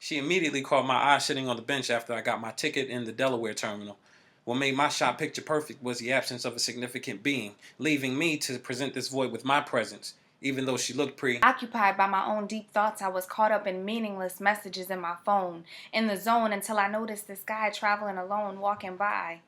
She immediately caught my eye sitting on the bench after I got my ticket in the Delaware terminal. What made my shot picture perfect was the absence of a significant being, leaving me to present this void with my presence, even though she looked occupied by my own deep thoughts. I was caught up in meaningless messages in my phone, in the zone, until I noticed this guy traveling alone walking by.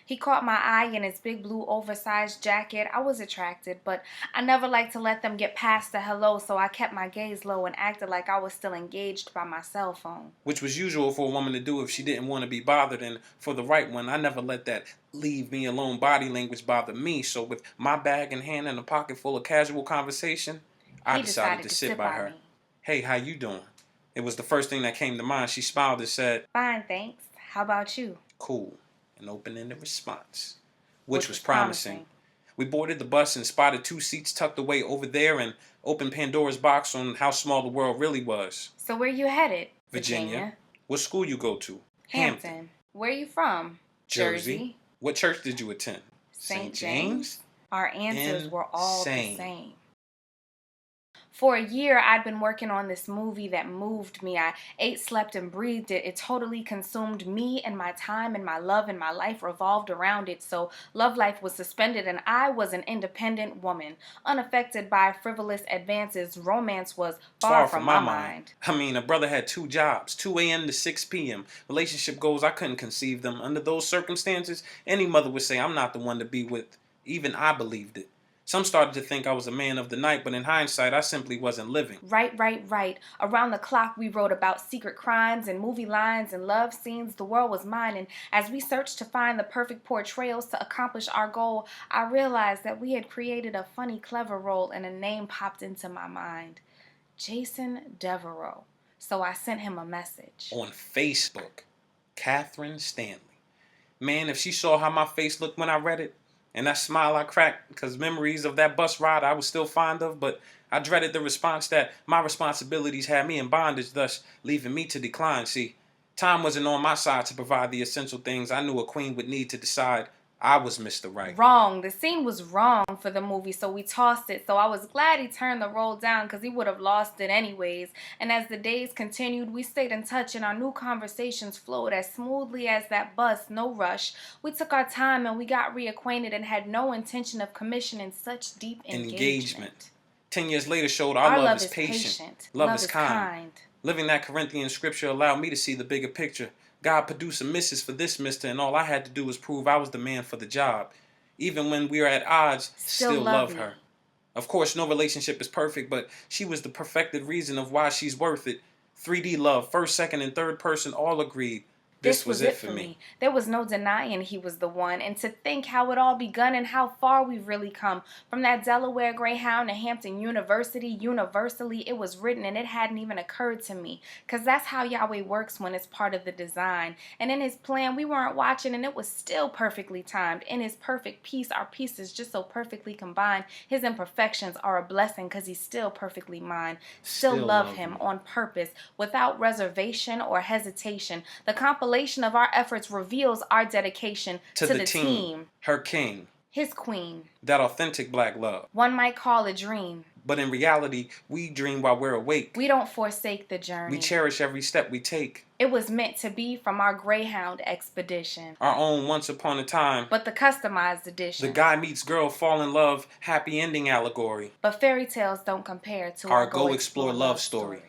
He caught my eye in his big blue oversized jacket. I was attracted, but I never liked to let them get past the hello, so I kept my gaze low and acted like I was still engaged by my cell phone. which was usual for a woman to do if she didn't want to be bothered, and for the right one, I never let that leave me alone body language bother me, so with my bag in hand and a pocket full of casual conversation, I He decided to sit by her. me. Hey, how you doing? It was the first thing that came to mind. She smiled and said, Fine, thanks. How about you? cool, an open-ended response, which was promising. We boarded the bus and spotted 2 seats tucked away over there and opened Pandora's box on how small the world really was. So where you headed? Virginia. What school you go to? Hampton. Where you from? Jersey. What church did you attend? St. James? Our answers were all the same. For a year, I'd been working on this movie that moved me. I ate, slept, and breathed it. It totally consumed me and my time and my love, and my life revolved around it. So love life was suspended, and I was an independent woman, unaffected by frivolous advances. Romance was far from my mind. I mean, a brother had 2 jobs, 2 a.m. to 6 p.m. Relationship goals, I couldn't conceive them. Under those circumstances, any mother would say I'm not the one to be with. Even I believed it. Some started to think I was a man of the night, but in hindsight, I simply wasn't living. Right. Around the clock, we wrote about secret crimes and movie lines and love scenes. The world was mine, and as we searched to find the perfect portrayals to accomplish our goal, I realized that we had created a funny, clever role, and a name popped into my mind. Jaison Devereaux. So I sent him a message. On Facebook, Cathryn Stanley. Man, if she saw how my face looked when I read it, and that smile I cracked, because memories of that bus ride I was still fond of, but I dreaded the response that my responsibilities had me in bondage, thus leaving me to decline. See, time wasn't on my side to provide the essential things I knew a queen would need to decide I was Mr. Right. Wrong. The scene was wrong for the movie, so we tossed it. So I was glad he turned the role down because he would have lost it anyways. And as the days continued, we stayed in touch and our new conversations flowed as smoothly as that bus, no rush. We took our time and we got reacquainted and had no intention of commissioning such deep engagement. 10 years later showed our love is patient. Love is kind. Living that Corinthian scripture allowed me to see the bigger picture. God produced a missus for this mister, and all I had to do was prove I was the man for the job. Even when we were at odds, still love her. Of course, no relationship is perfect, but she was the perfected reason of why she's worth it. 3D love, first, second, and third person all agreed. This was it for me. There was no denying he was the one. And to think how it all begun and how far we've really come. From that Delaware Greyhound to Hampton University, universally it was written and it hadn't even occurred to me. Because that's how Yahweh works when it's part of the design. And in his plan, we weren't watching and it was still perfectly timed. In his perfect peace, our pieces just so perfectly combined. His imperfections are a blessing because he's still perfectly mine. Still love him on purpose, without reservation or hesitation. The compilation of our efforts reveals our dedication to the team. Her king. His queen. That authentic black love. One might call a dream. But in reality, we dream while we're awake. We don't forsake the journey. We cherish every step we take. It was meant to be from our Greyhound expedition. Our own once upon a time. But the customized edition. The guy meets girl, fall in love, happy ending allegory. But fairy tales don't compare to our Go Explore love story.